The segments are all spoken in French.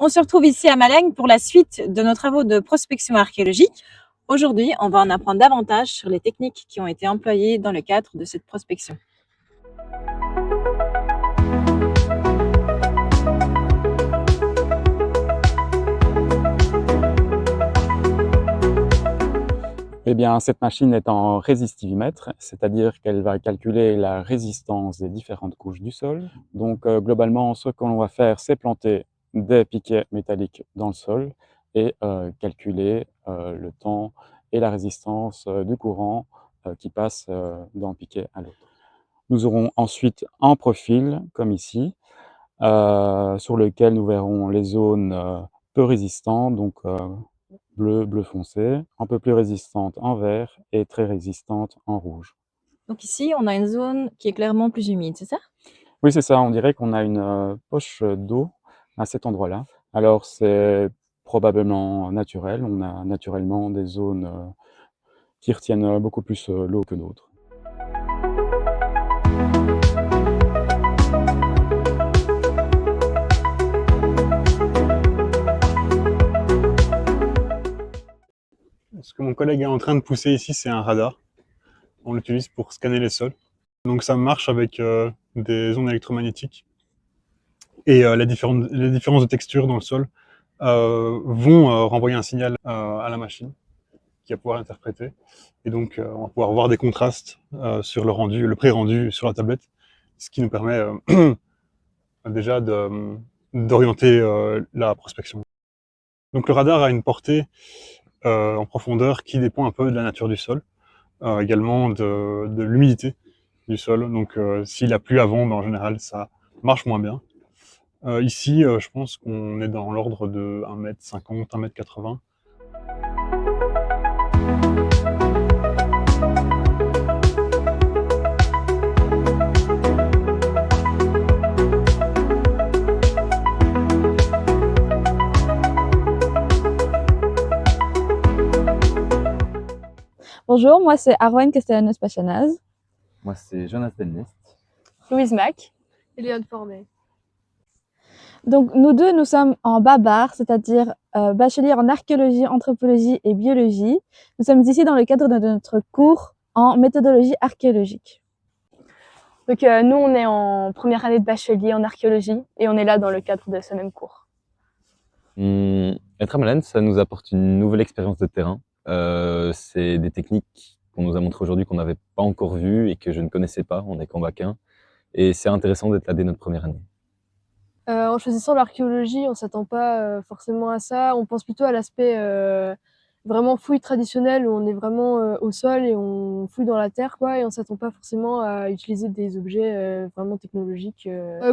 On se retrouve ici à Malagne pour la suite de nos travaux de prospection archéologique. Aujourd'hui, on va en apprendre davantage sur les techniques qui ont été employées dans le cadre de cette prospection. Eh bien, cette machine est en résistivimètre, c'est-à-dire qu'elle va calculer la résistance des différentes couches du sol. Donc, globalement, ce que l'on va faire, c'est planter des piquets métalliques dans le sol et calculer le temps et la résistance du courant qui passe d'un piquet à l'autre. Nous aurons ensuite un profil, comme ici, sur lequel nous verrons les zones peu résistantes, donc bleu foncé, un peu plus résistante en vert et très résistante en rouge. Donc ici, on a une zone qui est clairement plus humide, c'est ça? Oui, c'est ça, on dirait qu'on a une poche d'eau à cet endroit-là. Alors c'est probablement naturel, on a naturellement des zones qui retiennent beaucoup plus l'eau que d'autres. Ce que mon collègue est en train de pousser ici, c'est un radar. On l'utilise pour scanner les sols. Donc ça marche avec des ondes électromagnétiques. Et les différences de texture dans le sol vont renvoyer un signal à la machine qui va pouvoir l'interpréter. Et donc on va pouvoir voir des contrastes sur le rendu, le pré-rendu sur la tablette, ce qui nous permet déjà d'orienter la prospection. Donc le radar a une portée en profondeur qui dépend un peu de la nature du sol, également de l'humidité du sol. Donc s'il a plu avant, ben, en général ça marche moins bien. Ici, je pense qu'on est dans l'ordre de 1,50 m, 1,80 m. Bonjour, moi c'est Arwen Castellanos-Pachanaz. Moi, c'est Jonas Delnest. Louise Mac. Eliane Fornet. Donc nous deux, nous sommes en BABAR, c'est-à-dire bachelier en archéologie, anthropologie et biologie. Nous sommes ici dans le cadre de notre cours en méthodologie archéologique. Donc nous, on est en première année de bachelier en archéologie et on est là dans le cadre de ce même cours. Être à Malagne, ça nous apporte une nouvelle expérience de terrain. C'est des techniques qu'on nous a montrées aujourd'hui qu'on n'avait pas encore vues et que je ne connaissais pas. On est qu'en bac 1. Et c'est intéressant d'être là dès notre première année. En choisissant l'archéologie, on s'attend pas forcément à ça. On pense plutôt à l'aspect vraiment fouille traditionnelle où on est vraiment au sol et on fouille dans la terre, quoi, et on s'attend pas forcément à utiliser des objets vraiment technologiques.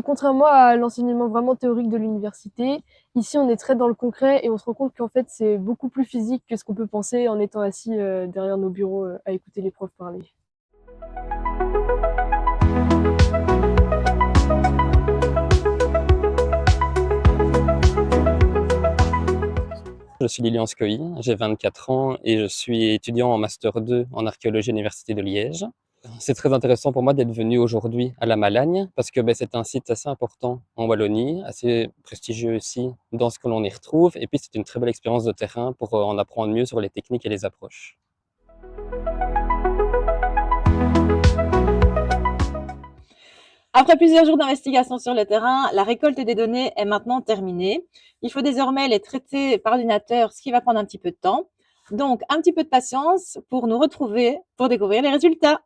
Contrairement à l'enseignement vraiment théorique de l'université, ici on est très dans le concret et on se rend compte qu'en fait c'est beaucoup plus physique que ce qu'on peut penser en étant assis derrière nos bureaux à écouter les profs parler. Je suis Lilian Scoy, j'ai 24 ans et je suis étudiant en Master 2 en archéologie à l'Université de Liège. C'est très intéressant pour moi d'être venu aujourd'hui à la Malagne parce que c'est un site assez important en Wallonie, assez prestigieux aussi dans ce que l'on y retrouve. Et puis c'est une très belle expérience de terrain pour en apprendre mieux sur les techniques et les approches. Après plusieurs jours d'investigation sur le terrain, la récolte des données est maintenant terminée. Il faut désormais les traiter par ordinateur, ce qui va prendre un petit peu de temps. Donc, un petit peu de patience pour nous retrouver pour découvrir les résultats.